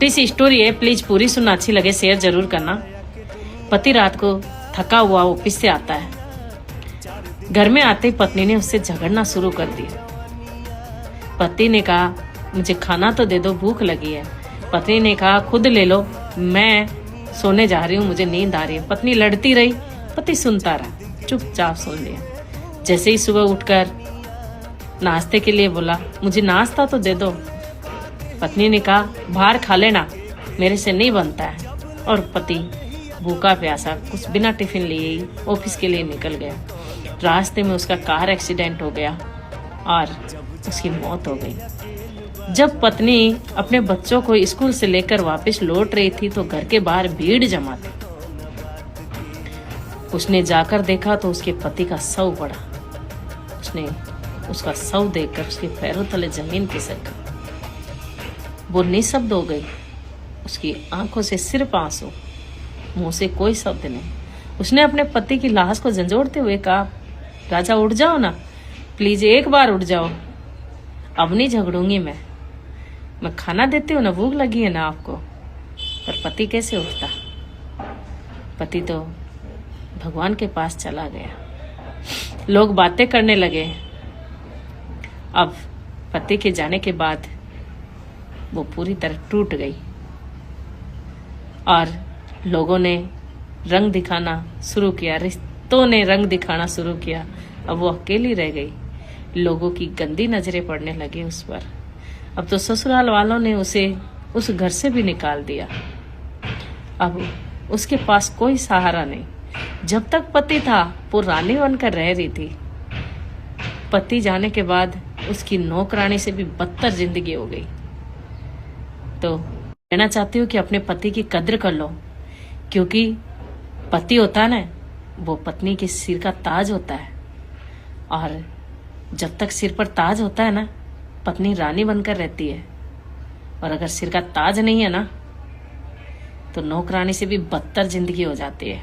छोटी सी स्टोरी है, प्लीज पूरी सुनना, अच्छी लगे शेयर जरूर करना। पति रात को थका हुआ ऑफिस से आता है। घर में आते ही पत्नी ने उससे झगड़ना शुरू कर दिया। पति ने कहा मुझे खाना तो दे दो, भूख लगी है। पत्नी ने कहा खुद ले लो, मैं सोने जा रही हूँ, मुझे नींद आ रही है। पत्नी लड़ती रही, पति सुनता रहा, चुपचाप सुन लिया। जैसे ही सुबह उठकर नाश्ते के लिए बोला, मुझे नाश्ता तो दे दो। पत्नी ने कहा बाहर खा लेना, मेरे से नहीं बनता है। और पति भूखा प्यासा कुछ बिना टिफिन लिए ही ऑफिस के लिए निकल गया। रास्ते में उसका कार एक्सीडेंट हो गया और उसकी मौत हो गई। जब पत्नी अपने बच्चों को स्कूल से लेकर वापस लौट रही थी तो घर के बाहर भीड़ जमा थी। उसने जाकर देखा तो उसके पति का शव पड़ा। उसने उसका शव देखकर उसके पैरों तले जमीन खिसक गई। वो निशब्द हो गई। उसकी आंखों से सिर्फ आंसू, मुंह से कोई शब्द नहीं। उसने अपने पति की लाश को झंझोड़ते हुए कहा, राजा उठ जाओ ना, प्लीज एक बार उठ जाओ, अब नहीं झगड़ूंगी मैं खाना देती हूँ ना, भूख लगी है ना आपको। पर पति कैसे उठता? पति तो भगवान के पास चला गया। लोग बातें करने लगे। अब पति के जाने के बाद वो पूरी तरह टूट गई और लोगों ने रंग दिखाना शुरू किया, रिश्तों ने रंग दिखाना शुरू किया। अब वो अकेली रह गई। लोगों की गंदी नजरें पड़ने लगी उस पर। अब तो ससुराल वालों ने उसे उस घर से भी निकाल दिया। अब उसके पास कोई सहारा नहीं। जब तक पति था वो रानी बनकर रह रही थी। पति जाने के बाद उसकी नौकरानी से भी बदतर जिंदगी हो गई। तो कहना चाहती हूँ कि अपने पति की कद्र कर लो, क्योंकि पति होता है ना, वो पत्नी के सिर का ताज होता है। और जब तक सिर पर ताज होता है ना, पत्नी रानी बनकर रहती है। और अगर सिर का ताज नहीं है ना, तो नौकरानी से भी बदतर जिंदगी हो जाती है।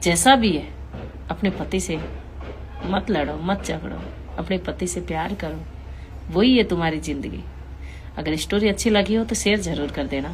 जैसा भी है, अपने पति से मत लड़ो, मत झगड़ो, अपने पति से प्यार करो, वही है तुम्हारी जिंदगी। अगर स्टोरी अच्छी लगी हो तो शेयर जरूर कर देना।